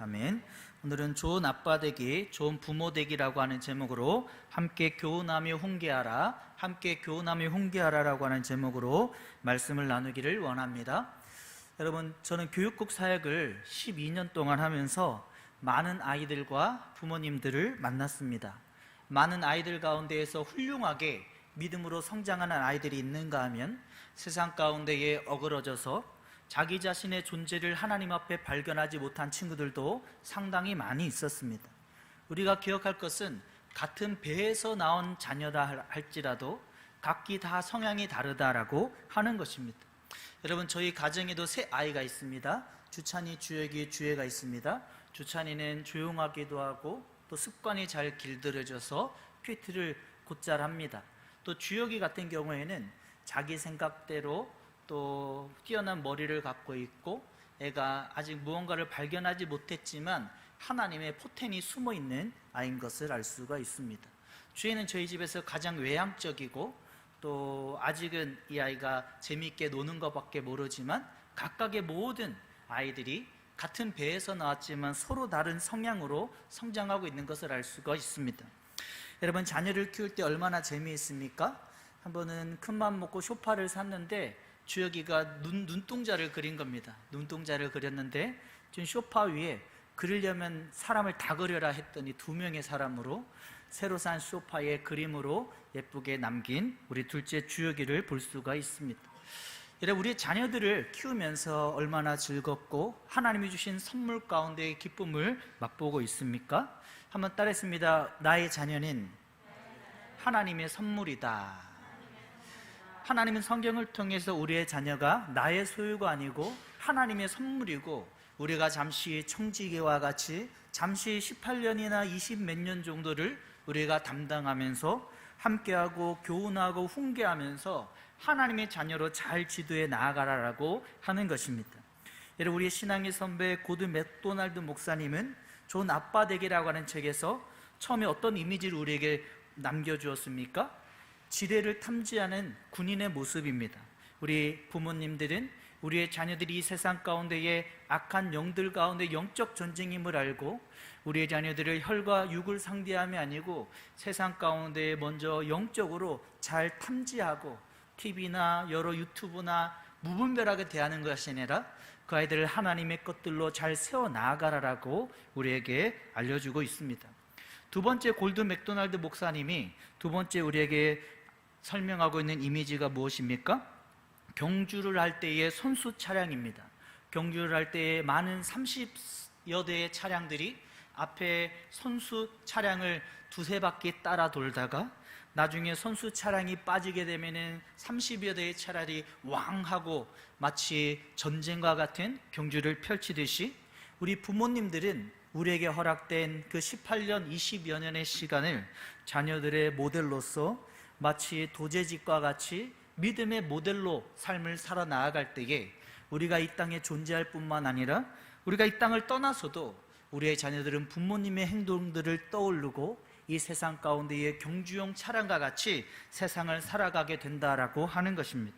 아멘. 오늘은 좋은 아빠 되기, 좋은 부모 되기라고 하는 제목으로 함께 교훈하며 훈계하라, 함께 교훈하며 훈계하라라고 하는 제목으로 말씀을 나누기를 원합니다. 여러분, 저는 교육국 사역을 12년 동안 하면서 많은 아이들과 부모님들을 만났습니다. 많은 아이들 가운데에서 훌륭하게 믿음으로 성장하는 아이들이 있는가 하면 세상 가운데에 어그러져서 자기 자신의 존재를 하나님 앞에 발견하지 못한 친구들도 상당히 많이 있었습니다. 우리가 기억할 것은 같은 배에서 나온 자녀다 할지라도 각기 다 성향이 다르다라고 하는 것입니다. 여러분, 저희 가정에도 세 아이가 있습니다. 주찬이, 주혁이, 주혜가 있습니다. 주찬이는 조용하기도 하고 또 습관이 잘 길들여져서 퀴트를 곧잘 합니다. 또 주혁이 같은 경우에는 자기 생각대로 또 뛰어난 머리를 갖고 있고 애가 아직 무언가를 발견하지 못했지만 하나님의 포텐이 숨어있는 아이인 것을 알 수가 있습니다. 주혜는 저희 집에서 가장 외향적이고 또 아직은 이 아이가 재미있게 노는 것밖에 모르지만 각각의 모든 아이들이 같은 배에서 나왔지만 서로 다른 성향으로 성장하고 있는 것을 알 수가 있습니다. 여러분, 자녀를 키울 때 얼마나 재미있습니까? 한 번은 큰맘 먹고 소파를 샀는데 주혁이가 눈동자를 그린 겁니다. 눈동자를 그렸는데 지금 소파 위에 그리려면 사람을 다 그려라 했더니 2명의 사람으로 새로 산 소파에 그림으로 예쁘게 남긴 우리 둘째 주혁이를 볼 수가 있습니다. 여러분, 우리 자녀들을 키우면서 얼마나 즐겁고 하나님이 주신 선물 가운데의 기쁨을 맛보고 있습니까? 한번 따라했습니다. 나의 자녀는 하나님의 선물이다. 하나님은 성경을 통해서 우리의 자녀가 나의 소유가 아니고 하나님의 선물이고, 우리가 잠시 청지기와 같이 잠시 18년이나 20 몇 년 정도를 우리가 담당하면서 함께하고 교훈하고 훈계하면서 하나님의 자녀로 잘 지도해 나아가라라고 하는 것입니다. 여러분, 우리 신앙의 선배 고드 맥도날드 목사님은 좋은 아빠 되기라고 하는 책에서 처음에 어떤 이미지를 우리에게 남겨주었습니까? 지뢰를 탐지하는 군인의 모습입니다. 우리 부모님들은 우리의 자녀들이 이 세상 가운데에 악한 영들 가운데 영적 전쟁임을 알고 우리의 자녀들을 혈과 육을 상대함이 아니고 세상 가운데에 먼저 영적으로 잘 탐지하고 TV나 여러 유튜브나 무분별하게 대하는 것이 아니라 그 아이들을 하나님의 것들로 잘 세워나가라라고 우리에게 알려주고 있습니다. 두 번째, 골드 맥도날드 목사님이 두 번째 우리에게 설명하고 있는 이미지가 무엇입니까? 경주를 할 때의 선수 차량입니다. 경주를 할 때에 많은 30여 대의 차량들이 앞에 선수 차량을 두세 바퀴 따라 돌다가 나중에 선수 차량이 빠지게 되면은 30여 대의 차량이 왕 하고 마치 전쟁과 같은 경주를 펼치듯이 우리 부모님들은 우리에게 허락된 그 18년, 20여 년의 시간을 자녀들의 모델로서 마치 도제직과 같이 믿음의 모델로 삶을 살아 나아갈 때에 우리가 이 땅에 존재할 뿐만 아니라 우리가 이 땅을 떠나서도 우리의 자녀들은 부모님의 행동들을 떠오르고 이 세상 가운데의 경주용 차량과 같이 세상을 살아가게 된다라고 하는 것입니다.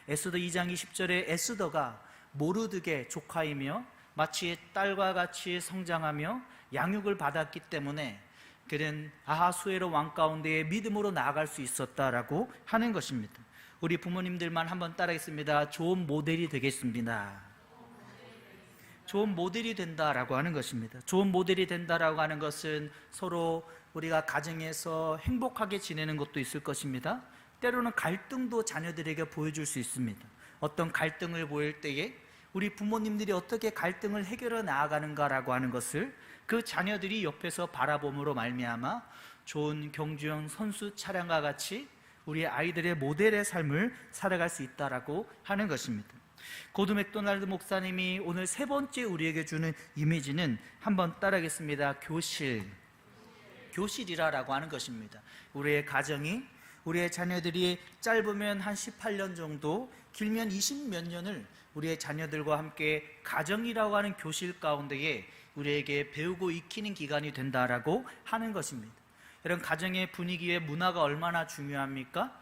에스더 2장 20절에 에스더가 모르드게 조카이며 마치 딸과 같이 성장하며 양육을 받았기 때문에 그는 아하수에로 왕 가운데에 믿음으로 나아갈 수 있었다라고 하는 것입니다. 우리 부모님들만 한번 따라하겠습니다. 좋은 모델이 되겠습니다. 좋은 모델이 된다라고 하는 것입니다. 좋은 모델이 된다라고 하는 것은 서로 우리가 가정에서 행복하게 지내는 것도 있을 것입니다. 때로는 갈등도 자녀들에게 보여줄 수 있습니다. 어떤 갈등을 보일 때에 우리 부모님들이 어떻게 갈등을 해결해 나아가는가라고 하는 것을 그 자녀들이 옆에서 바라봄으로 말미암아 좋은 경주용 선수 차량과 같이 우리 아이들의 모델의 삶을 살아갈 수 있다라고 하는 것입니다. 고드 맥도날드 목사님이 오늘 세 번째 우리에게 주는 이미지는 한번 따라하겠습니다. 교실이라고 하는 것입니다. 우리의 가정이, 우리의 자녀들이 짧으면 한 18년 정도, 길면 20 몇 년을 우리의 자녀들과 함께 가정이라고 하는 교실 가운데에 우리에게 배우고 익히는 기간이 된다라고 하는 것입니다. 여러분, 가정의 분위기의 문화가 얼마나 중요합니까?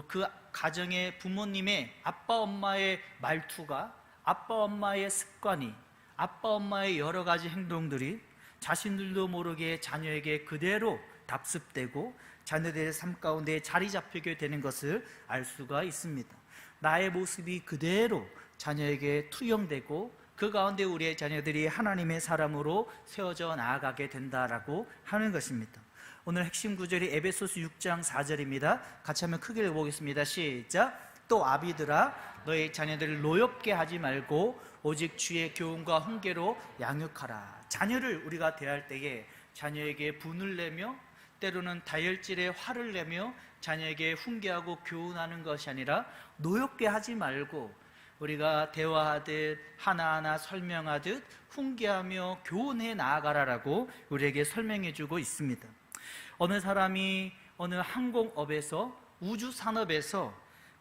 그 가정의 부모님의 아빠 엄마의 말투가, 아빠 엄마의 습관이, 아빠 엄마의 여러 가지 행동들이 자신들도 모르게 자녀에게 그대로 답습되고 자녀들의 삶 가운데 자리 잡히게 되는 것을 알 수가 있습니다. 나의 모습이 그대로 자녀에게 투영되고 그 가운데 우리의 자녀들이 하나님의 사람으로 세워져 나아가게 된다라고 하는 것입니다. 오늘 핵심 구절이 에베소서 6장 4절입니다. 같이 한번 크게 읽어보겠습니다. 시작. 또 아비들아 너희 자녀들을 노엽게 하지 말고 오직 주의 교훈과 훈계로 양육하라. 자녀를 우리가 대할 때에 자녀에게 분을 내며 때로는 다혈질의 화를 내며 자녀에게 훈계하고 교훈하는 것이 아니라 노엽게 하지 말고 우리가 대화하듯 하나하나 설명하듯 훈계하며 교훈해 나아가라라고 우리에게 설명해 주고 있습니다. 어느 사람이 어느 항공업에서 우주산업에서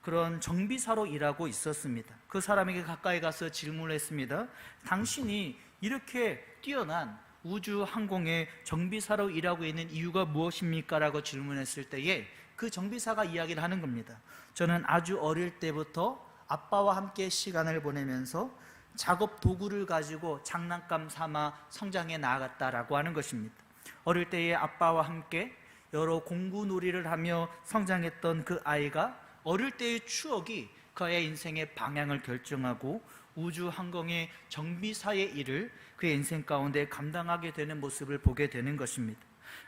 그런 정비사로 일하고 있었습니다. 그 사람에게 가까이 가서 질문을 했습니다. 당신이 이렇게 뛰어난 우주항공의 정비사로 일하고 있는 이유가 무엇입니까? 라고 질문했을 때에 그 정비사가 이야기를 하는 겁니다. 저는 아주 어릴 때부터 아빠와 함께 시간을 보내면서 작업 도구를 가지고 장난감 삼아 성장해 나아갔다라고 하는 것입니다. 어릴 때에 아빠와 함께 여러 공구놀이를 하며 성장했던 그 아이가 어릴 때의 추억이 그의 인생의 방향을 결정하고 우주항공의 정비사의 일을 그의 인생 가운데 감당하게 되는 모습을 보게 되는 것입니다.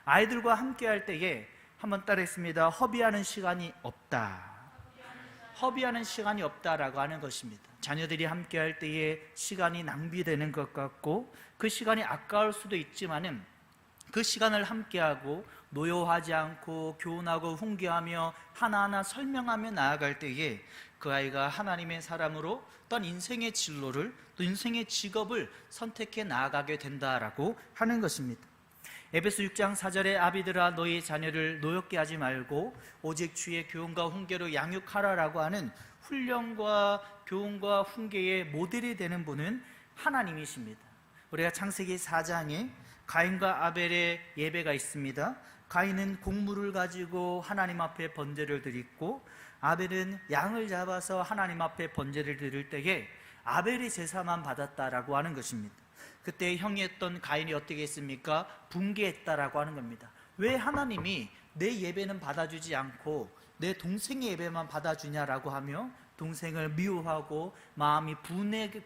아이들과 함께 할 때에 한번 따라했습니다. 허비하는 시간이 없다. 허비하는 시간이 없다라고 하는 것입니다. 자녀들이 함께 할 때에 시간이 낭비되는 것 같고 그 시간이 아까울 수도 있지만은 그 시간을 함께하고 노여워하지 않고 교훈하고 훈계하며 하나하나 설명하며 나아갈 때에 그 아이가 하나님의 사람으로 어떤 인생의 진로를 또 인생의 직업을 선택해 나아가게 된다라고 하는 것입니다. 에베소 6장 4절에 아비들아 너희 자녀를 노엽게 하지 말고 오직 주의 교훈과 훈계로 양육하라라고 하는 훈련과 교훈과 훈계의 모델이 되는 분은 하나님이십니다. 우리가 창세기 4장에 가인과 아벨의 예배가 있습니다. 가인은 곡물을 가지고 하나님 앞에 번제를 드리고 아벨은 양을 잡아서 하나님 앞에 번제를 드릴 때에 아벨이 제사만 받았다라고 하는 것입니다. 그때 형이 했던 가인이 어떻게 했습니까? 분개했다라고 하는 겁니다. 왜 하나님이 내 예배는 받아주지 않고 내 동생의 예배만 받아주냐라고 하며 동생을 미워하고 마음이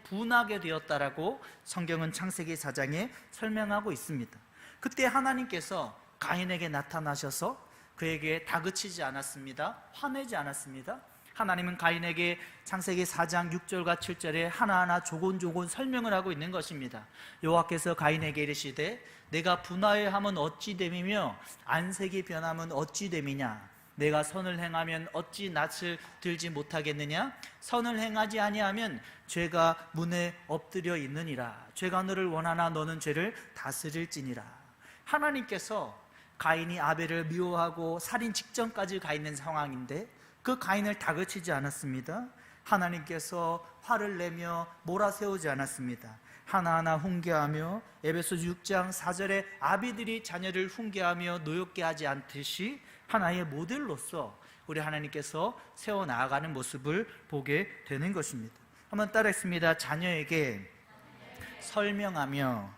분하게 되었다라고 성경은 창세기 4장에 설명하고 있습니다. 그때 하나님께서 가인에게 나타나셔서 그에게 다그치지 않았습니다. 화내지 않았습니다. 하나님은 가인에게 창세기 4장 6절과 7절에 하나하나 조곤조곤 설명을 하고 있는 것입니다. 여호와께서 가인에게 이르시되 내가 분하여함은 어찌 됨이며 안색이 변함은 어찌 됨이냐. 내가 선을 행하면 어찌 낯을 들지 못하겠느냐. 선을 행하지 아니하면 죄가 문에 엎드려 있느니라. 죄가 너를 원하나 너는 죄를 다스릴지니라. 하나님께서 가인이 아벨을 미워하고 살인 직전까지 가 있는 상황인데 그 가인을 다그치지 않았습니다. 하나님께서 화를 내며 몰아세우지 않았습니다. 하나하나 훈계하며 에베소 6장 4절에 아비들이 자녀를 훈계하며 노엽게 하지 않듯이 하나의 모델로서 우리 하나님께서 세워나가는 모습을 보게 되는 것입니다. 한번 따라했습니다. 자녀에게 설명하며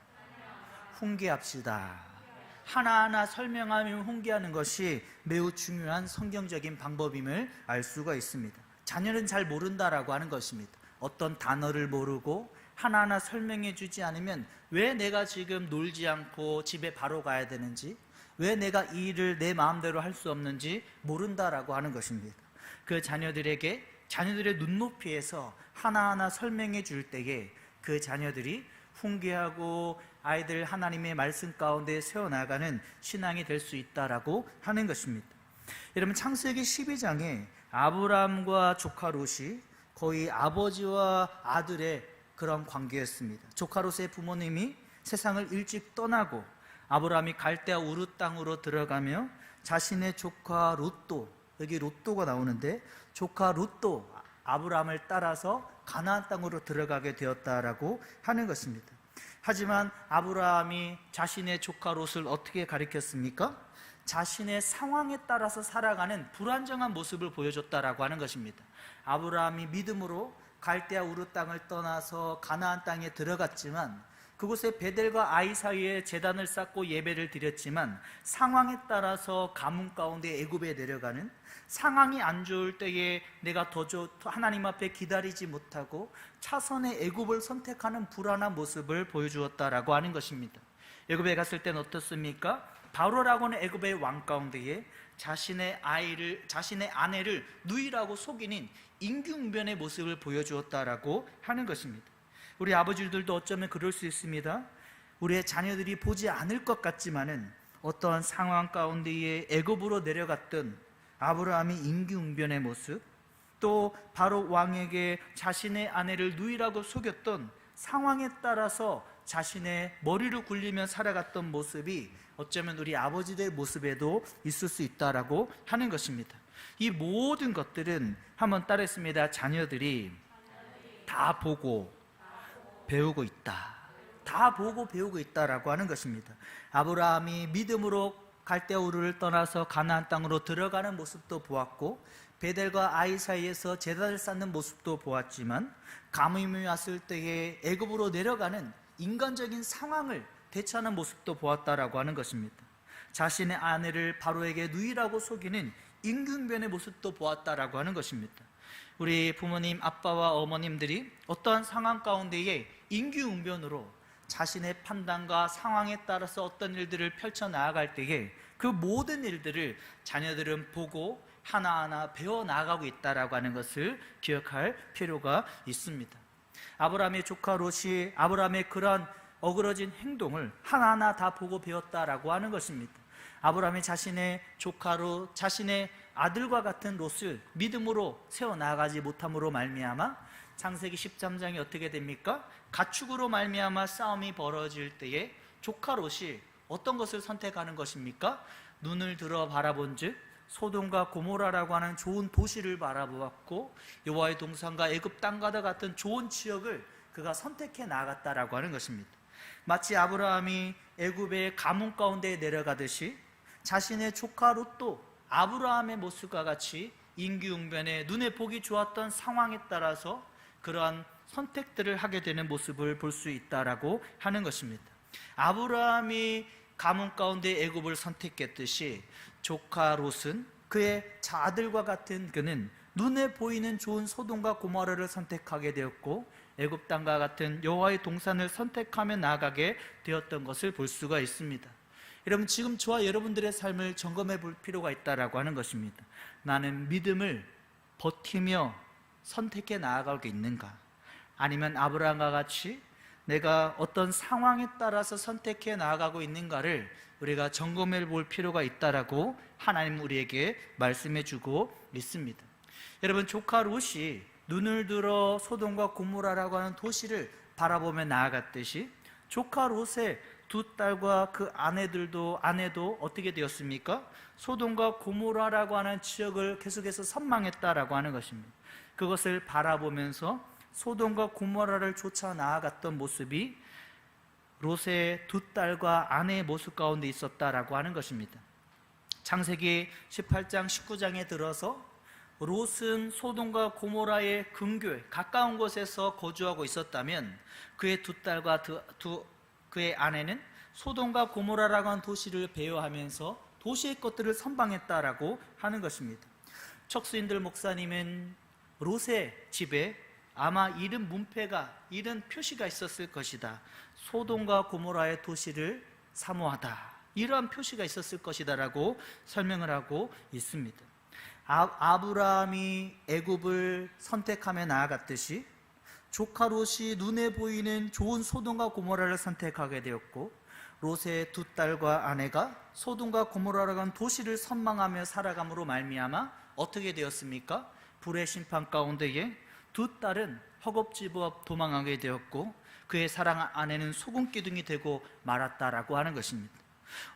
훈계합시다. 하나하나 설명하며 훈계하는 것이 매우 중요한 성경적인 방법임을 알 수가 있습니다. 자녀는 잘 모른다라고 하는 것입니다. 어떤 단어를 모르고 하나하나 설명해 주지 않으면 왜 내가 지금 놀지 않고 집에 바로 가야 되는지, 왜 내가 이 일을 내 마음대로 할 수 없는지 모른다라고 하는 것입니다. 그 자녀들에게 자녀들의 눈높이에서 하나하나 설명해 줄 때에 그 자녀들이 훈계하고 아이들 하나님의 말씀 가운데 세워나가는 신앙이 될 수 있다라고 하는 것입니다. 여러분 창세기 12장에 아브라함과 조카 롯이 거의 아버지와 아들의 그런 관계였습니다. 조카 롯의 부모님이 세상을 일찍 떠나고 아브라함이 갈대아 우르 땅으로 들어가며 자신의 조카 롯도, 여기 롯도가 나오는데 조카 롯도 아브라함을 따라서 가나안 땅으로 들어가게 되었다라고 하는 것입니다. 하지만 아브라함이 자신의 조카 롯을 어떻게 가리켰습니까? 자신의 상황에 따라서 살아가는 불안정한 모습을 보여줬다라고 하는 것입니다. 아브라함이 믿음으로 갈대아 우르 땅을 떠나서 가나안 땅에 들어갔지만 그곳에 베델과 아이 사이에 제단을 쌓고 예배를 드렸지만 상황에 따라서 가뭄 가운데 애굽에 내려가는, 상황이 안 좋을 때에 내가 하나님 앞에 기다리지 못하고 차선의 애굽을 선택하는 불안한 모습을 보여주었다라고 하는 것입니다. 애굽에 갔을 때는 어떻습니까? 바로라고는 애굽의 왕 가운데에 자신의 아내를 누이라고 속이는 임기응변의 모습을 보여주었다라고 하는 것입니다. 우리 아버지들도 어쩌면 그럴 수 있습니다. 우리의 자녀들이 보지 않을 것 같지만은 어떠한 상황 가운데에 애굽으로 내려갔던 아브라함이 임기응변의 모습, 또 바로 왕에게 자신의 아내를 누이라고 속였던 상황에 따라서 자신의 머리를 굴리며 살아갔던 모습이 어쩌면 우리 아버지들의 모습에도 있을 수 있다라고 하는 것입니다. 이 모든 것들은 한번 따라했습니다. 자녀들이 다 보고 배우고 있다. 다 보고 배우고 있다라고 하는 것입니다. 아브라함이 믿음으로 갈대아 우르를 떠나서 가나안 땅으로 들어가는 모습도 보았고, 베델과 아이 사이에서 제단을 쌓는 모습도 보았지만, 가뭄이 왔을 때에 애굽으로 내려가는 인간적인 상황을 대처하는 모습도 보았다라고 하는 것입니다. 자신의 아내를 바로에게 누이라고 속이는 임기응변의 모습도 보았다라고 하는 것입니다. 우리 부모님, 아빠와 어머님들이 어떠한 상황 가운데에 임기응변으로 자신의 판단과 상황에 따라서 어떤 일들을 펼쳐나갈 때에 그 모든 일들을 자녀들은 보고 하나하나 배워나가고 있다라고 하는 것을 기억할 필요가 있습니다. 아브라함의 조카 롯이 아브라함의 그러한 어그러진 행동을 하나하나 다 보고 배웠다라고 하는 것입니다. 아브라함이 자신의 조카로 자신의 아들과 같은 롯을 믿음으로 세워나가지 못함으로 말미암아 창세기 13장이 어떻게 됩니까? 가축으로 말미암아 싸움이 벌어질 때에 조카 롯이 어떤 것을 선택하는 것입니까? 눈을 들어 바라본즉 소돔과 고모라라고 하는 좋은 도시를 바라보았고 여호와의 동산과 애굽 땅과 같은 좋은 지역을 그가 선택해 나갔다라고 하는 것입니다. 마치 아브라함이 애굽의 가뭄 가운데 내려가듯이 자신의 조카 롯도 아브라함의 모습과 같이 임기응변에 눈에 보기 좋았던 상황에 따라서 그러한 선택들을 하게 되는 모습을 볼 수 있다라고 하는 것입니다. 아브라함이 가뭄 가운데 애굽을 선택했듯이 조카 롯은 그의 아들과 같은 그는 눈에 보이는 좋은 소돔과 고모라를 선택하게 되었고 애굽 땅과 같은 여호와의 동산을 선택하며 나아가게 되었던 것을 볼 수가 있습니다. 여러분, 지금 저와 여러분들의 삶을 점검해 볼 필요가 있다라고 하는 것입니다. 나는 믿음을 버티며 선택해 나아가고 있는가? 아니면 아브라함과 같이 내가 어떤 상황에 따라서 선택해 나아가고 있는가를 우리가 점검해 볼 필요가 있다라고 하나님 우리에게 말씀해 주고 있습니다. 여러분, 조카 롯이 눈을 들어 소돔과 고모라라고 하는 도시를 바라보며 나아갔듯이 조카 롯의 두 딸과 그 아내도 어떻게 되었습니까? 소돔과 고모라라고 하는 지역을 계속해서 선망했다라고 하는 것입니다. 그것을 바라보면서 소돔과 고모라를 쫓아 나아갔던 모습이 롯의 두 딸과 아내의 모습 가운데 있었다라고 하는 것입니다. 창세기 18장 19장에 들어서 롯은 소돔과 고모라의 근교에 가까운 곳에서 거주하고 있었다면 그의 두 딸과 그의 아내는 소돔과 고모라라고 하는 도시를 배회하면서 도시의 것들을 선방했다라고 하는 것입니다. 척수인들 목사님은 롯의 집에 아마 이름 문패가 이런 표시가 있었을 것이다. 소돔과 고모라의 도시를 사모하다. 이러한 표시가 있었을 것이다 라고 설명을 하고 있습니다. 아브라함이 애굽을 선택하며 나아갔듯이 조카 롯이 눈에 보이는 좋은 소돔과 고모라를 선택하게 되었고 롯의 두 딸과 아내가 소돔과 고모라라고 하는 도시를 선망하며 살아감으로 말미암아 어떻게 되었습니까? 불의 심판 가운데에 두 딸은 허겁지겁 도망하게 되었고 그의 사랑 아내는 소금 기둥이 되고 말았다라고 하는 것입니다.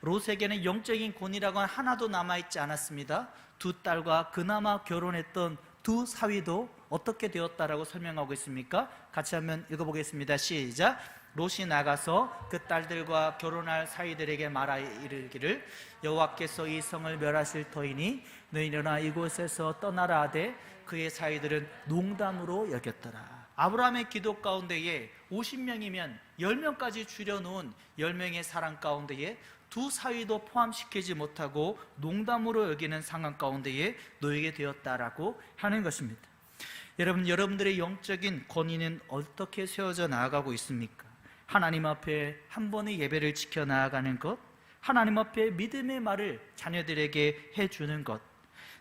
롯에게는 영적인 권위라고 하나도 남아있지 않았습니다. 두 딸과 그나마 결혼했던 두 사위도 어떻게 되었다라고 설명하고 있습니까? 같이 한번 읽어보겠습니다. 시작. 롯이 나가서 그 딸들과 결혼할 사위들에게 말하 이르기를 여호와께서 이 성을 멸하실 터이니 너희 일어나 이곳에서 떠나라 하되 그의 사위들은 농담으로 여겼더라. 아브라함의 기도 가운데에 50명이면 10명까지 줄여놓은 10명의 사람 가운데에 두 사위도 포함시키지 못하고 농담으로 여기는 상황 가운데에 놓이게 되었다라고 하는 것입니다. 여러분, 여러분들의 영적인 권위는 어떻게 세워져 나아가고 있습니까? 하나님 앞에 한 번의 예배를 지켜 나아가는 것, 하나님 앞에 믿음의 말을 자녀들에게 해주는 것,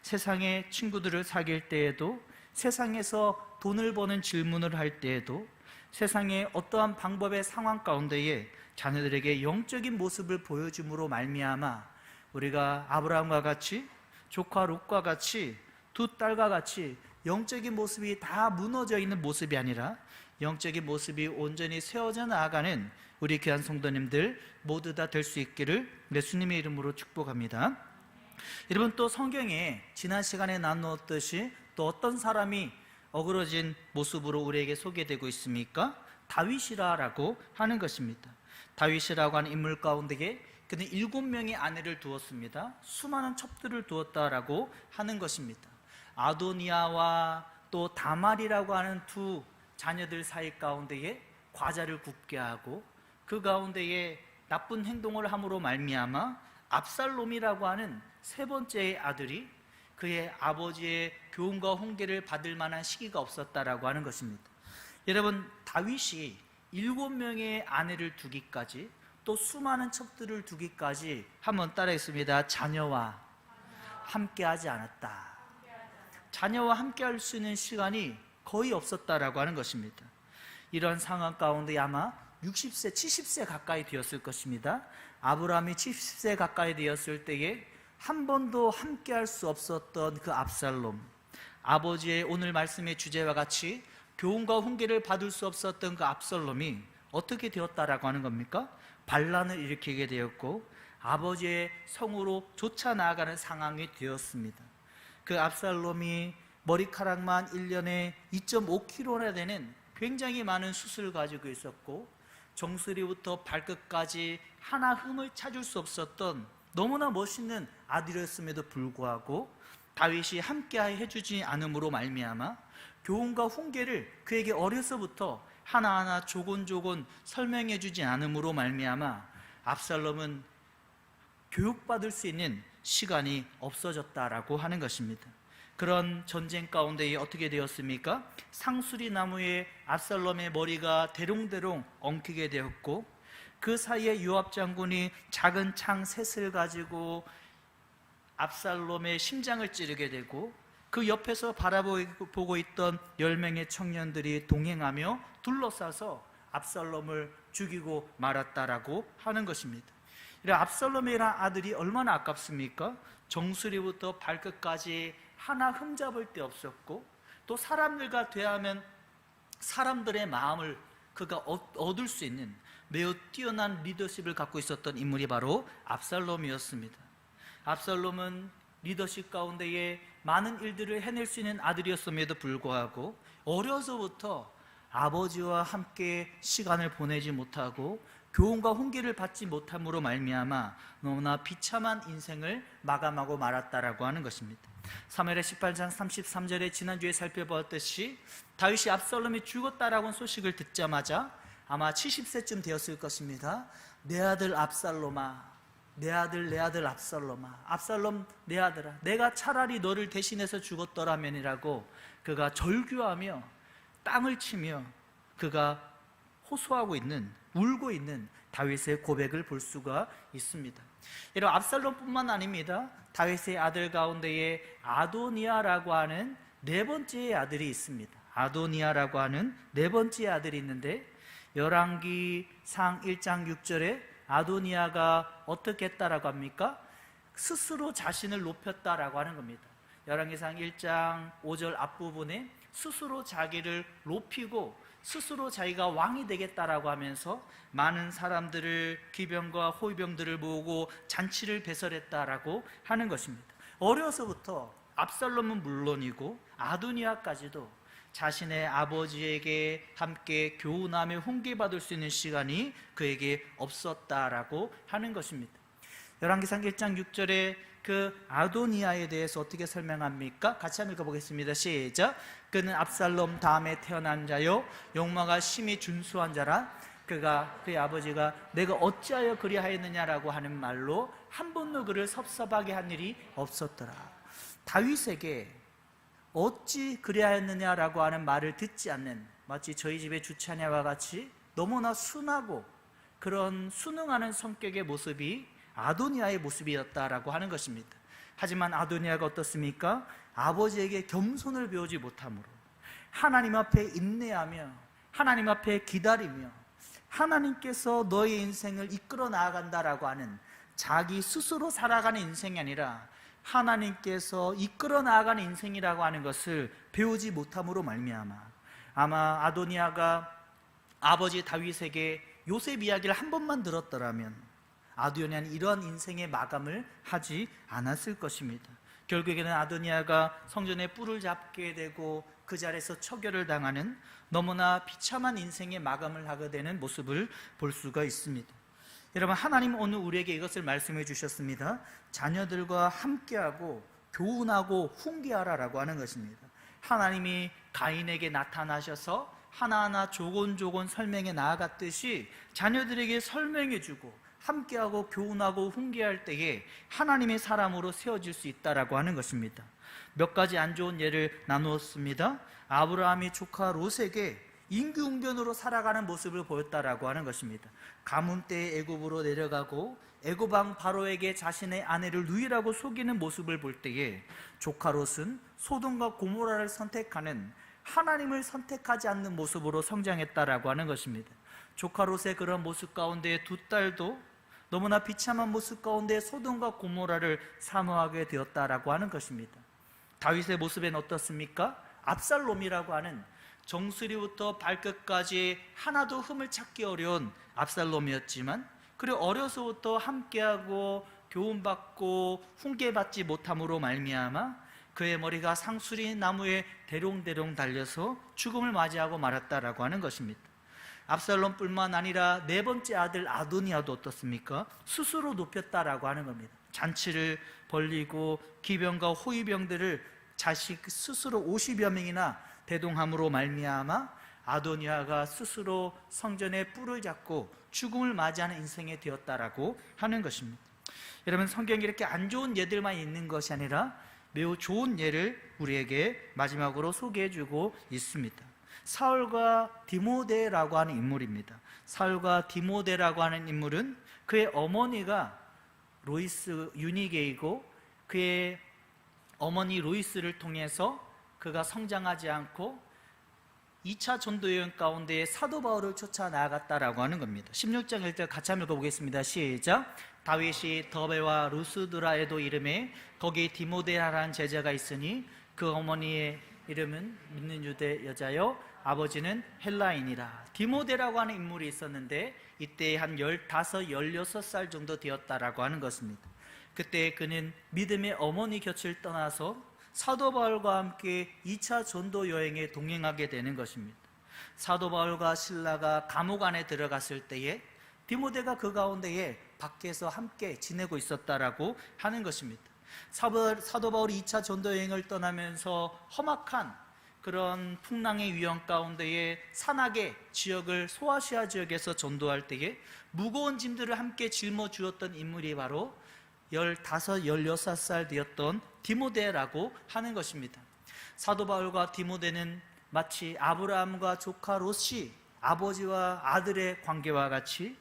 세상의 친구들을 사귈 때에도, 세상에서 돈을 버는 질문을 할 때에도, 세상의 어떠한 방법의 상황 가운데에 자녀들에게 영적인 모습을 보여줌으로 말미암아 우리가 아브라함과 같이, 조카 롯과 같이, 두 딸과 같이 영적인 모습이 다 무너져 있는 모습이 아니라 영적인 모습이 온전히 세워져 나아가는 우리 귀한 성도님들 모두 다 될 수 있기를 예수님의 이름으로 축복합니다. 여러분, 또 성경에 지난 시간에 나누었듯이 또 어떤 사람이 어그러진 모습으로 우리에게 소개되고 있습니까? 다윗이라고 하는 것입니다. 다윗이라고 하는 인물 가운데에 그는 7명의 아내를 두었습니다. 수많은 첩들을 두었다라고 하는 것입니다. 아도니아와 또 다말이라고 하는 두 자녀들 사이 가운데에 과자를 굽게 하고 그 가운데에 나쁜 행동을 함으로 말미암아 압살롬이라고 하는 세 번째의 아들이 그의 아버지의 교훈과 훈계를 받을 만한 시기가 없었다라고 하는 것입니다. 여러분, 다윗이 7명의 아내를 두기까지 또 수많은 첩들을 두기까지 한번 따라했습니다. 자녀와 함께하지 않았다. 자녀와 함께할 수 있는 시간이 거의 없었다라고 하는 것입니다. 이런 상황 가운데 아마 60세, 70세 가까이 되었을 것입니다. 아브라함이 70세 가까이 되었을 때에 한 번도 함께할 수 없었던 그 압살롬, 아버지의 오늘 말씀의 주제와 같이 교훈과 훈계를 받을 수 없었던 그 압살롬이 어떻게 되었다라고 하는 겁니까? 반란을 일으키게 되었고 아버지의 성으로 쫓아 나아가는 상황이 되었습니다. 그 압살롬이 머리카락만 1년에 2.5kg나 되는 굉장히 많은 숫을 가지고 있었고 정수리부터 발끝까지 하나 흠을 찾을 수 없었던 너무나 멋있는 아들이었음에도 불구하고 다윗이 함께 해주지 않음으로 말미암아 교훈과 훈계를 그에게 어려서부터 하나하나 조곤조곤 설명해 주지 않음으로 말미암아 압살롬은 교육받을 수 있는 시간이 없어졌다라고 하는 것입니다. 그런 전쟁 가운데 어떻게 되었습니까? 상수리 나무에 압살롬의 머리가 대롱대롱 엉키게 되었고 그 사이에 요압 장군이 작은 창 셋을 가지고 압살롬의 심장을 찌르게 되고 그 옆에서 바라보고 있던 10명의 청년들이 동행하며 둘러싸서 압살롬을 죽이고 말았다라고 하는 것입니다. 압살롬이라는 아들이 얼마나 아깝습니까? 정수리부터 발끝까지 하나 흠잡을 데 없었고 또 사람들과 대하면 사람들의 마음을 그가 얻을 수 있는 매우 뛰어난 리더십을 갖고 있었던 인물이 바로 압살롬이었습니다. 압살롬은 리더십 가운데에 많은 일들을 해낼 수 있는 아들이었음에도 불구하고 어려서부터 아버지와 함께 시간을 보내지 못하고 교훈과 훈계를 받지 못함으로 말미암아 너무나 비참한 인생을 마감하고 말았다라고 하는 것입니다. 사무엘하 18장 33절에 지난주에 살펴보았듯이 다윗이 압살롬이 죽었다라고 하는 소식을 듣자마자 아마 70세쯤 되었을 것입니다. 내 아들 압살롬아, 내 아들 압살롬아, 압살롬 내 아들아, 내가 차라리 너를 대신해서 죽었더라면이라고 그가 절규하며 땅을 치며 그가 호소하고 있는, 울고 있는 다윗의 고백을 볼 수가 있습니다. 이런 압살롬뿐만 아닙니다. 다윗의 아들 가운데에 아도니아라고 하는 네 번째의 아들이 있습니다. 아도니아라고 하는 네 번째의 아들이 있는데 열왕기상 1장 6절에 아도니아가 어떻게 했다라고 합니까? 스스로 자신을 높였다라고 하는 겁니다. 열왕기상 1장 5절 앞부분에 스스로 자기를 높이고 스스로 자기가 왕이 되겠다라고 하면서 많은 사람들을, 기병과 호위병들을 모으고 잔치를 배설했다라고 하는 것입니다. 어려서부터 압살롬은 물론이고 아도니아까지도 자신의 아버지에게 함께 교훈하며 훈계받을 수 있는 시간이 그에게 없었다라고 하는 것입니다. 열왕기상 1장 6절에 그 아도니아에 대해서 어떻게 설명합니까? 같이 한번 읽어보겠습니다. 시작. 그는 압살롬 다음에 태어난 자요 용모가 심히 준수한 자라. 그의 아버지가 내가 어찌하여 그리하였느냐라고 하는 말로 한 번도 그를 섭섭하게 한 일이 없었더라. 다윗에게 어찌 그리하였느냐라고 하는 말을 듣지 않는, 마치 저희 집의 주차냐와 같이 너무나 순하고 그런 순응하는 성격의 모습이 아도니아의 모습이었다라고 하는 것입니다. 하지만 아도니아가 어떻습니까? 아버지에게 겸손을 배우지 못함으로 하나님 앞에 인내하며 하나님 앞에 기다리며 하나님께서 너의 인생을 이끌어 나아간다라고 하는, 자기 스스로 살아가는 인생이 아니라 하나님께서 이끌어 나아가는 인생이라고 하는 것을 배우지 못함으로 말미암아 아마 아도니아가 아버지 다윗에게 요셉 이야기를 한 번만 들었더라면 아도니아는 이러한 인생의 마감을 하지 않았을 것입니다. 결국에는 아도니아가 성전에 뿔을 잡게 되고 그 자리에서 처결을 당하는 너무나 비참한 인생의 마감을 하게 되는 모습을 볼 수가 있습니다. 여러분, 하나님은 오늘 우리에게 이것을 말씀해 주셨습니다. 자녀들과 함께하고 교훈하고 훈계하라라고 하는 것입니다. 하나님이 가인에게 나타나셔서 하나하나 조곤조곤 설명해 나아갔듯이 자녀들에게 설명해 주고 함께하고 교훈하고 훈계할 때에 하나님의 사람으로 세워질 수 있다라고 하는 것입니다. 몇 가지 안 좋은 예를 나누었습니다. 아브라함이 조카 롯에게 임기응변으로 살아가는 모습을 보였다라고 하는 것입니다. 가뭄 때에 애굽으로 내려가고 애굽 왕 바로에게 자신의 아내를 누이라고 속이는 모습을 볼 때에 조카 롯은 소돔과 고모라를 선택하는, 하나님을 선택하지 않는 모습으로 성장했다라고 하는 것입니다. 조카 롯의 그런 모습 가운데 두 딸도 너무나 비참한 모습 가운데 소돔과 고모라를 사모하게 되었다라고 하는 것입니다. 다윗의 모습엔 어떻습니까? 압살롬이라고 하는 정수리부터 발끝까지 하나도 흠을 찾기 어려운 압살롬이었지만, 그리고 어려서부터 함께하고 교훈받고 훈계받지 못함으로 말미암아 그의 머리가 상수리 나무에 대롱대롱 달려서 죽음을 맞이하고 말았다라고 하는 것입니다. 압살롬뿐만 아니라 네 번째 아들 아도니아도 어떻습니까? 스스로 높였다라고 하는 겁니다. 잔치를 벌리고 기병과 호위병들을 자식 스스로 50여 명이나 대동함으로 말미암아 아도니아가 스스로 성전에 뿔을 잡고 죽음을 맞이하는 인생이 되었다라고 하는 것입니다. 여러분, 성경에 이렇게 안 좋은 예들만 있는 것이 아니라 매우 좋은 예를 우리에게 마지막으로 소개해주고 있습니다. 사울과 디모데라고 하는 인물입니다. 사울과 디모데라고 하는 인물은 그의 어머니가 로이스 유니게이고 그의 어머니 로이스를 통해서 그가 성장하지 않고 2차 전도 여행 가운데 사도 바울을 쫓아 나아갔다라고 하는 겁니다. 16장 1절 같이 한번 읽어보겠습니다. 시작. 다윗이 더베와 루스드라에도 이름에 거기 디모데라는 제자가 있으니 그 어머니의 이름은 믿는 유대 여자요 아버지는 헬라인이라. 디모데라고 하는 인물이 있었는데 이때 한 15, 16살 정도 되었다라고 하는 것입니다. 그때 그는 믿음의 어머니 곁을 떠나서 사도 바울과 함께 2차 전도 여행에 동행하게 되는 것입니다. 사도 바울과 실라가 감옥 안에 들어갔을 때에 디모데가 그 가운데에 밖에서 함께 지내고 있었다라고 하는 것입니다. 사도 바울이 2차 전도 여행을 떠나면서 험악한 그런 풍랑의 위험 가운데에 산악의 지역을 소아시아 지역에서 전도할 때에 무거운 짐들을 함께 짊어 주었던 인물이 바로 15, 16살 되었던 디모데라고 하는 것입니다. 사도 바울과 디모데는 마치 아브라함과 조카 롯이 아버지와 아들의 관계와 같이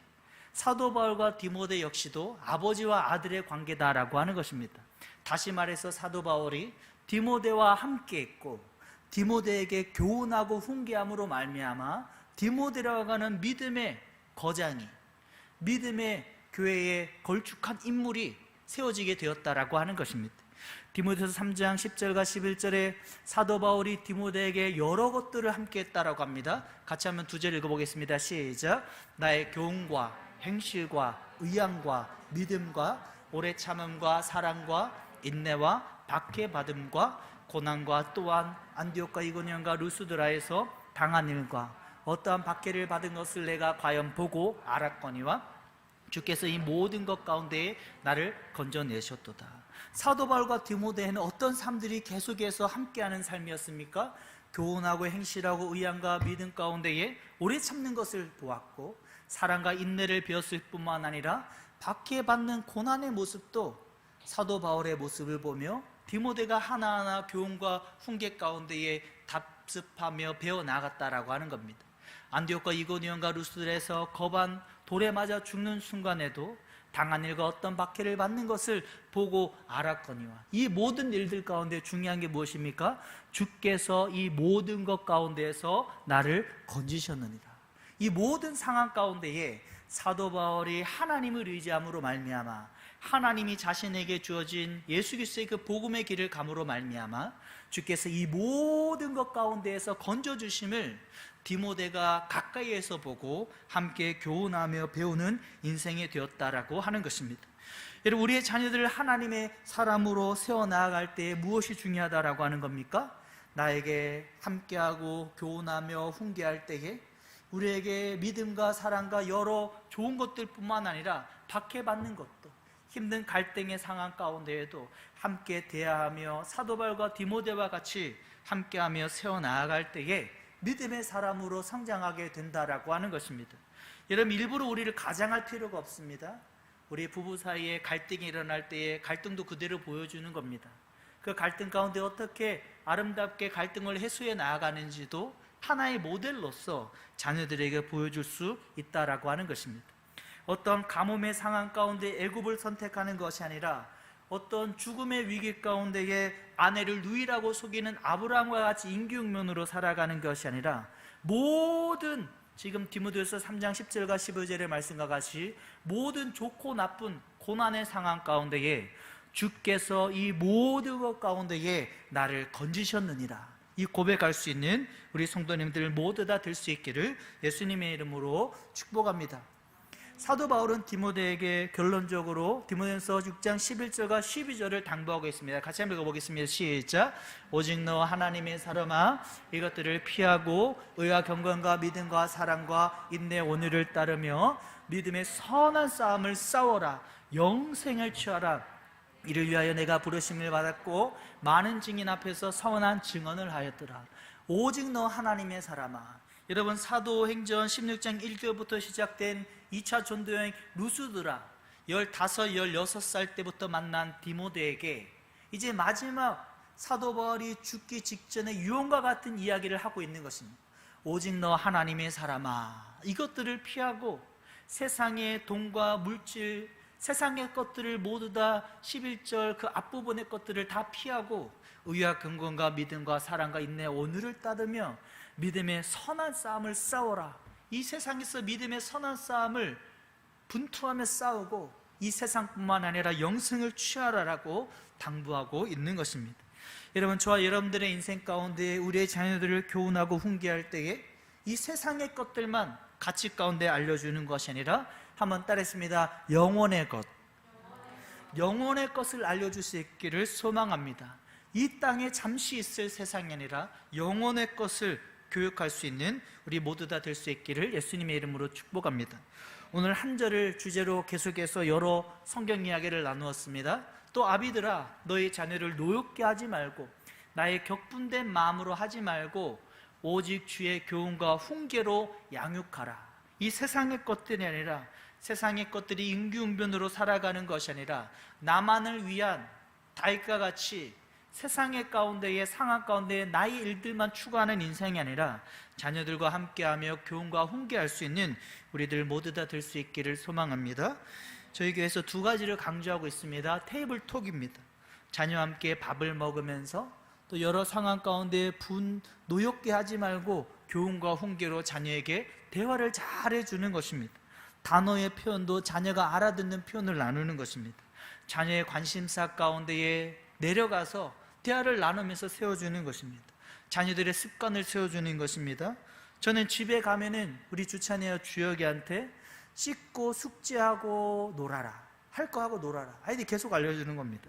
사도 바울과 디모데 역시도 아버지와 아들의 관계다라고 하는 것입니다. 다시 말해서 사도 바울이 디모데와 함께 있고 디모데에게 교훈하고 훈계함으로 말미암아 디모데라고 하는 믿음의 거장이, 믿음의 교회에 걸쭉한 인물이 세워지게 되었다라고 하는 것입니다. 디모데서 3장 10절과 11절에 사도 바울이 디모데에게 여러 것들을 함께 했다라고 합니다. 같이 한번 두 절 읽어보겠습니다. 시작. 나의 교훈과 행실과 의향과 믿음과 오래 참음과 사랑과 인내와 박해받음과 고난과 또한 안디옥과 이고니온과 루스드라에서 당한 일과 어떠한 박해를 받은 것을 내가 과연 보고 알았거니와 주께서 이 모든 것 가운데에 나를 건져내셨도다. 사도 바울과 디모데는 어떤 삶들이 계속해서 함께하는 삶이었습니까? 교훈하고 행실하고 의향과 믿음 가운데에 오래 참는 것을 보았고, 사랑과 인내를 배웠을 뿐만 아니라 박해받는 고난의 모습도 사도 바울의 모습을 보며 디모데가 하나하나 교훈과 훈계 가운데에 답습하며 배워나갔다라고 하는 겁니다. 안디옥과 이고니온과 루스들에서 거반 돌에 맞아 죽는 순간에도 당한 일과 어떤 박해를 받는 것을 보고 알았거니와, 이 모든 일들 가운데 중요한 게 무엇입니까? 주께서 이 모든 것 가운데에서 나를 건지셨느니라. 이 모든 상황 가운데에 사도 바울이 하나님을 의지함으로 말미암아, 하나님이 자신에게 주어진 예수 그리스도의 그 복음의 길을 감으로 말미암아 주께서 이 모든 것 가운데에서 건져주심을 디모데가 가까이에서 보고 함께 교훈하며 배우는 인생이 되었다라고 하는 것입니다. 여러분, 우리의 자녀들을 하나님의 사람으로 세워나갈 때에 무엇이 중요하다라고 하는 겁니까? 나에게 함께하고 교훈하며 훈계할 때에 우리에게 믿음과 사랑과 여러 좋은 것들뿐만 아니라 박해받는 것도, 힘든 갈등의 상황 가운데에도 함께 대화하며 사도 바울과 디모데와 같이 함께하며 세워나갈 때에 믿음의 사람으로 성장하게 된다라고 하는 것입니다. 여러분, 일부러 우리를 가장할 필요가 없습니다. 우리 부부 사이에 갈등이 일어날 때에 갈등도 그대로 보여주는 겁니다. 그 갈등 가운데 어떻게 아름답게 갈등을 해소해 나아가는지도 하나의 모델로서 자녀들에게 보여줄 수 있다라고 하는 것입니다. 어떤 가뭄의 상황 가운데 애굽을 선택하는 것이 아니라 어떤 죽음의 위기 가운데에 아내를 누이라고 속이는 아브라함과 같이 임기응변으로 살아가는 것이 아니라, 모든 지금 디모데후서 3장 10절과 15절의 말씀과 같이 모든 좋고 나쁜 고난의 상황 가운데에 주께서 이 모든 것 가운데에 나를 건지셨느니라, 이 고백할 수 있는 우리 성도님들 모두 다 될 수 있기를 예수님의 이름으로 축복합니다. 사도 바울은 디모데에게 결론적으로 디모데전서 6장 11절과 12절을 당부하고 있습니다. 같이 한번 읽어보겠습니다. 시작. 오직 너 하나님의 사람아, 이것들을 피하고 의와 경건과 믿음과 사랑과 인내 온유를 따르며 믿음의 선한 싸움을 싸워라. 영생을 취하라. 이를 위하여 내가 부르심을 받았고 많은 증인 앞에서 선한 증언을 하였더라. 오직 너 하나님의 사람아. 여러분, 사도행전 16장 1절부터 시작된 2차 전도여행 루스드라, 15, 16살 때부터 만난 디모데에게 이제 마지막 사도 바울이 죽기 직전에 유언과 같은 이야기를 하고 있는 것입니다. 오직 너 하나님의 사람아, 이것들을 피하고 세상의 돈과 물질, 세상의 것들을 모두 다 11절 그 앞부분의 것들을 다 피하고 의와 근본과 믿음과 사랑과 인내 온유를 따르며 믿음의 선한 싸움을 싸워라. 이 세상에서 믿음의 선한 싸움을 분투하며 싸우고 이 세상뿐만 아니라 영생을 취하라라고 당부하고 있는 것입니다. 여러분, 저와 여러분들의 인생 가운데 우리의 자녀들을 교훈하고 훈계할 때에 이 세상의 것들만 가치 가운데 알려주는 것이 아니라, 한번 따라했습니다. 영혼의 것, 영혼의 것을 알려줄 수 있기를 소망합니다. 이 땅에 잠시 있을 세상이 아니라 영혼의 것을 교육할 수 있는 우리 모두 다 될 수 있기를 예수님의 이름으로 축복합니다. 오늘 한 절을 주제로 계속해서 여러 성경 이야기를 나누었습니다. 또 아비들아, 너희 자녀를 노엽게 하지 말고 나의 격분된 마음으로 하지 말고 오직 주의 교훈과 훈계로 양육하라. 이 세상의 것들이 아니라, 세상의 것들이 임기응변으로 살아가는 것이 아니라 나만을 위한 다윗과 같이 세상의 가운데에 상황 가운데에 나의 일들만 추구하는 인생이 아니라 자녀들과 함께하며 교훈과 훈계할 수 있는 우리들 모두 다 될 수 있기를 소망합니다. 저희 교회에서 두 가지를 강조하고 있습니다. 테이블톡입니다. 자녀와 함께 밥을 먹으면서 또 여러 상황 가운데 노엽게 하지 말고 교훈과 훈계로 자녀에게 대화를 잘 해주는 것입니다. 단어의 표현도 자녀가 알아듣는 표현을 나누는 것입니다. 자녀의 관심사 가운데에 내려가서 대화를 나누면서 세워주는 것입니다. 자녀들의 습관을 세워주는 것입니다. 저는 집에 가면은 우리 주찬이와 주혁이한테 씻고 숙제하고 놀아라, 할 거 하고 놀아라, 아이들이 계속 알려주는 겁니다.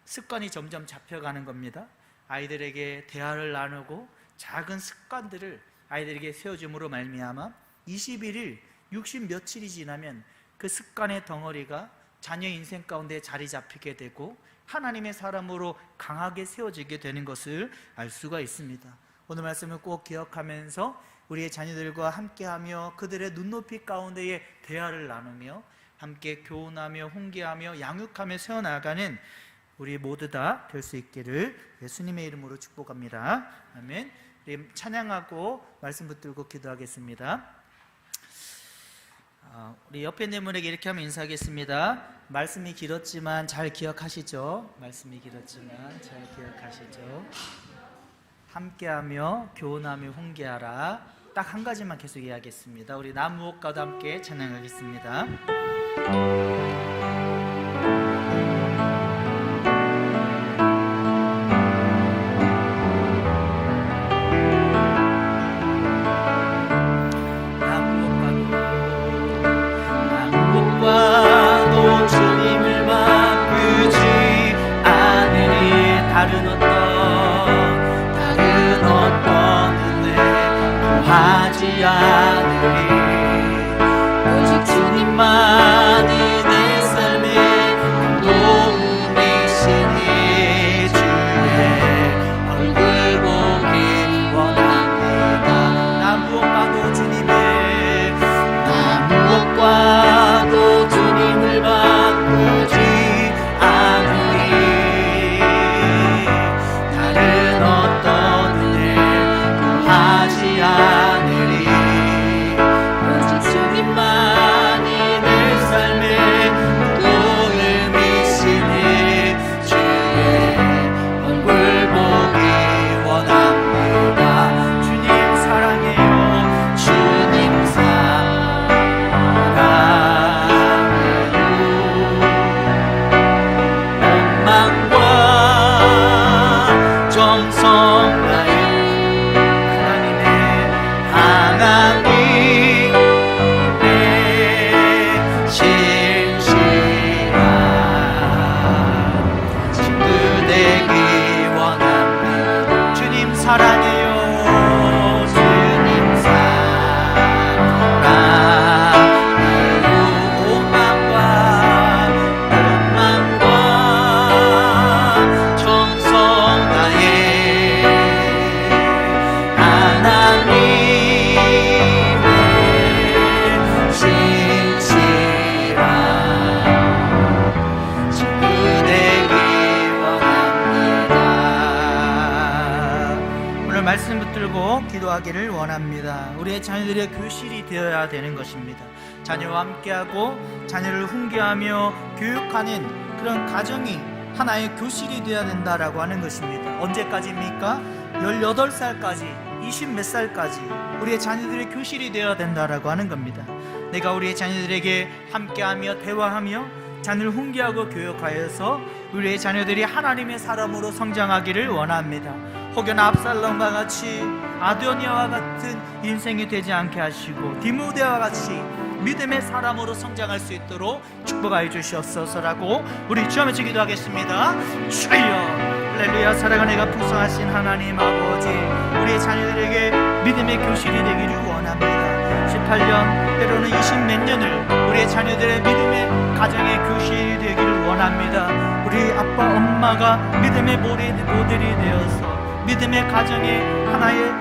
습관이 점점 잡혀가는 겁니다. 아이들에게 대화를 나누고 작은 습관들을 아이들에게 세워줌으로 말미암아 21일 60 며칠이 지나면 그 습관의 덩어리가 자녀 인생 가운데 자리 잡히게 되고 하나님의 사람으로 강하게 세워지게 되는 것을 알 수가 있습니다. 오늘 말씀을 꼭 기억하면서 우리의 자녀들과 함께하며 그들의 눈높이 가운데에 대화를 나누며 함께 교훈하며 훈계하며 양육하며 세워나가는 우리 모두 다 될 수 있기를 예수님의 이름으로 축복합니다. 아멘. 우리 찬양하고 말씀 붙들고 기도하겠습니다. 우리 옆에 있는 분에게 이렇게 하면 인사하겠습니다. 말씀이 길었지만 잘 기억하시죠? 말씀이 길었지만 잘 기억하시죠? 함께하며 교훈하며 훈계하라. 딱 한 가지만 계속 이야기하겠습니다. 우리 남무옥과도 함께 찬양하겠습니다. 남무옥과도 주님을 바꾸지 않으리. 다른 어떤 은혜 구하지 않으리. 오직 주님만이 내 삶의 도움이시니 주의 얼굴 보기 원합니다. 무엇과도 주님을 바꾸지 않으리. 다른 어떤 은혜 구하지 않으리. 오직 주님만이 내 삶의 도움이시니 주의 얼굴 보기 원합니다. 주님 사랑해요. 주님 원망과 정성 다해 하나님의 신실한 친구 되기 원합니다. 주님 사랑해요. 주님 사랑해요. 원망과 정성 다해 하나님의 신실한 친구 되기 원합니다. 오늘 말씀 붙들고 기도하기를 원합니다. 우리의 자녀들의 교실이 되어야 되는 것입니다. 자녀와 함께하고 자녀를 훈계하며 교육하는 그런 가정이 하나의 교실이 되어야 된다라고 하는 것입니다. 언제까지입니까? 18살까지 20몇 살까지 우리의 자녀들의 교실이 되어야 된다라고 하는 겁니다. 내가 우리의 자녀들에게 함께하며 대화하며 자녀를 훈계하고 교육하여서 우리의 자녀들이 하나님의 사람으로 성장하기를 원합니다. 혹여나 압살롬과 같이 아도니아와 같은 인생이 되지 않게 하시고 디모데와 같이 믿음의 사람으로 성장할 수 있도록 축복하여 주시옵소서라고 우리 주여 외쳐 기도하겠습니다. 주여 할렐루야. 사랑하는 내가 풍성하신 하나님 아버지, 우리의 자녀들에게 믿음의 교실이 되기를 원합니다. 18년 때로는 20몇 년을 우리의 자녀들의 믿음의 가정의 교실이 되기를 원합니다. 우리 아빠 엄마가 믿음의 모델이 되어서 믿음의 가정의 하나의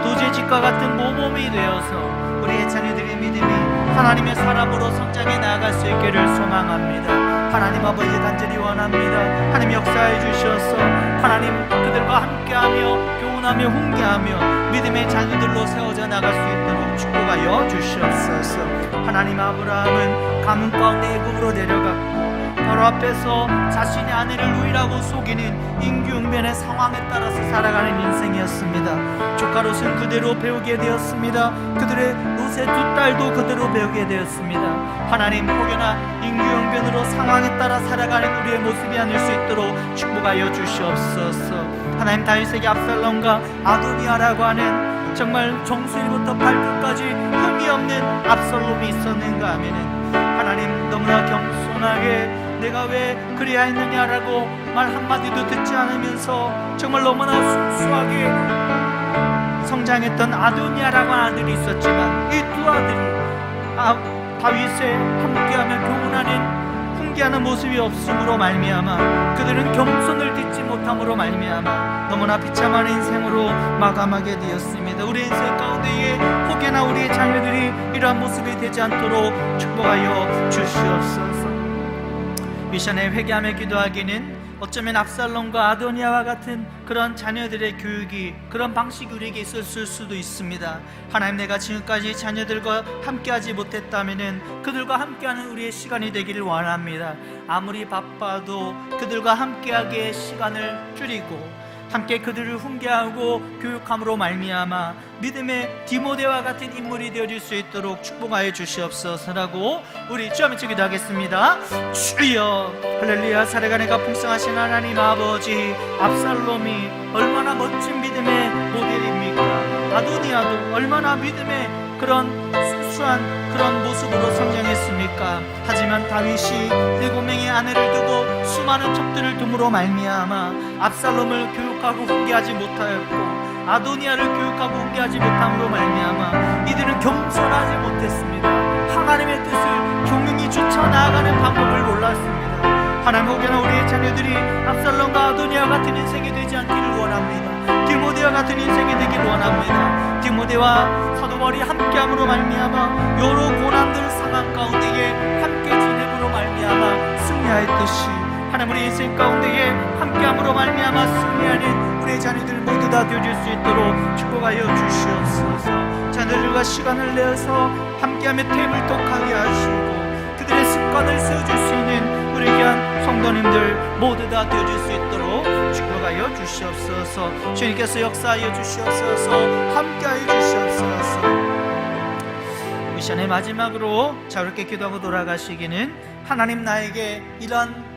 도제집과 같은 모범이 되어서 우리의 자녀들의 믿음이 하나님의 사람으로 성장해 나아갈 수 있기를 소망합니다. 하나님 아버지 간절히 원합니다. 하나님 역사해 주셔서 하나님 그들과 함께하며 교훈하며 훈계하며 믿음의 자녀들로 세워져 나갈 수 있도록 축복하여 주시옵소서. 하나님 아브라함은 가문 가운데 애굽으로 내려갔고 바로 앞에서 자신의 아내를 누이라고 속이는 임기응변의 상황에 따라서 살아가는 인생이었습니다. 조카 롯은 그대로 배우게 되었습니다. 그들의 롯의 두 딸도 그대로 배우게 되었습니다. 하나님 혹여나 임기응변으로 상황에 따라 살아가는 우리의 모습이 아닐 수 있도록 축복하여 주시옵소서. 하나님 다윗에게 압살롬과 아도니아라고 하는 정말 정수일부터 발끝까지 흠이 없는 압살롬이 있었는가 하면은 하나님 너무나 겸손하게 내가 왜 그래야 했느냐라고 말 한마디도 듣지 않으면서 정말 너무나 순수하게 성장했던 아도니아라고 하는 아들이 있었지만 이 두 아들이 다윗의 함께하며 교훈하는 훈계하는 모습이 없음으로 말미암아 그들은 겸손을 딛지 못함으로 말미암아 너무나 비참한 인생으로 마감하게 되었습니다. 우리 인생 가운데에 혹여나 우리의 자녀들이 이러한 모습이 되지 않도록 축복하여 주시옵소서. 미션에 회개하며 기도하기는 어쩌면 압살롬과 아도니아와 같은 그런 자녀들의 교육이 그런 방식이 우리에게 있었을 수도 있습니다. 하나님, 내가 지금까지 자녀들과 함께하지 못했다면 그들과 함께하는 우리의 시간이 되기를 원합니다. 아무리 바빠도 그들과 함께하기에 시간을 줄이고 함께 그들을 훈계하고 교육함으로 말미암아 믿음의 디모데와 같은 인물이 되어줄 수 있도록 축복하여 주시옵소서라고 우리 주여 한번 기도하겠습니다. 주여, 할렐루야. 살아가니가 풍성하신 하나님 아버지, 압살롬이 얼마나 멋진 믿음의 모델입니까? 아도니아도 얼마나 믿음의 그런 순수한 그런 모습으로 성장했습니까? 하지만 다윗이 7명의 아내를 두고 수많은 첩들을 둠으로 말미암아 압살롬을 교육하고 훈계하지 못하였고 아도니아를 교육하고 훈계하지 못함으로 말미암아 이들은 겸손하지 못했습니다. 하나님의 뜻을 종용히 쫓아 나아가는 방법을 몰랐습니다. 하나님, 혹여나 우리의 자녀들이 압살롬과 아도니아 같은 인생이 되지 않기를 원합니다. 디모데와 같은 인생이 되기를 원합니다. 디모데와 사도 바울이 함께함으로 말미암아 여러 고난들 상황 가운데에 함께 지냄으로 말미암아 승리하였듯이 하나님, 우리 인생 가운데에 함께함으로 말미암아 승리하는 우리의 자녀들 모두 다 되어줄 수 있도록 축복하여 주시옵소서. 자녀들과 시간을 내어서 함께하며 템을 독하게 하시고 그들의 습관을 세워줄 수 있는 우리 귀한 성도님들 모두 다 되어줄 수 있도록 축복하여 주시옵소서. 주님께서 역사하여 주시옵소서. 함께하여 주시옵소서. 미션의 마지막으로 자유롭게 기도하고 돌아가시기는 하나님, 나에게 이런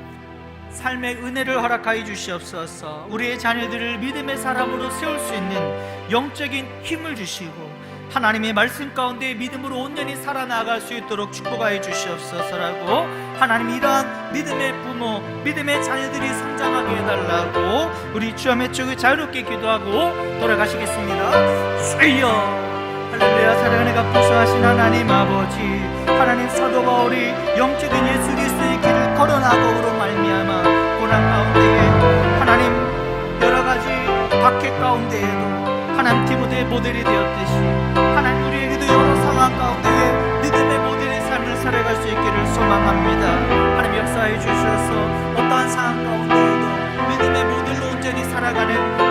삶의 은혜를 허락하여 주시옵소서. 우리의 자녀들을 믿음의 사람으로 세울 수 있는 영적인 힘을 주시고 하나님의 말씀 가운데 믿음으로 온전히 살아나갈 수 있도록 축복하여 주시옵소서라고 하나님, 이러한 믿음의 부모, 믿음의 자녀들이 성장하게 해달라고 우리 주여 쪽에 자유롭게 기도하고 돌아가시겠습니다. 주여, 할렐루야. 사랑하는 풍성하신 하나님 아버지, 하나님, 사도 바울이 영적인 예수 그리스도의 길을 걸어나가므로 말미암아 고난 가운데에 하나님 여러 가지 박해 가운데에도 하나님 디모데의 모델이 되었듯이 하나님, 우리에게도 여러 상황 가운데에 믿음의 모델의 삶을 살아갈 수 있기를 소망합니다. 하나님, 역사해 주셔서 어떠한 상황 가운데에도 믿음의 모델로 온전히 살아가는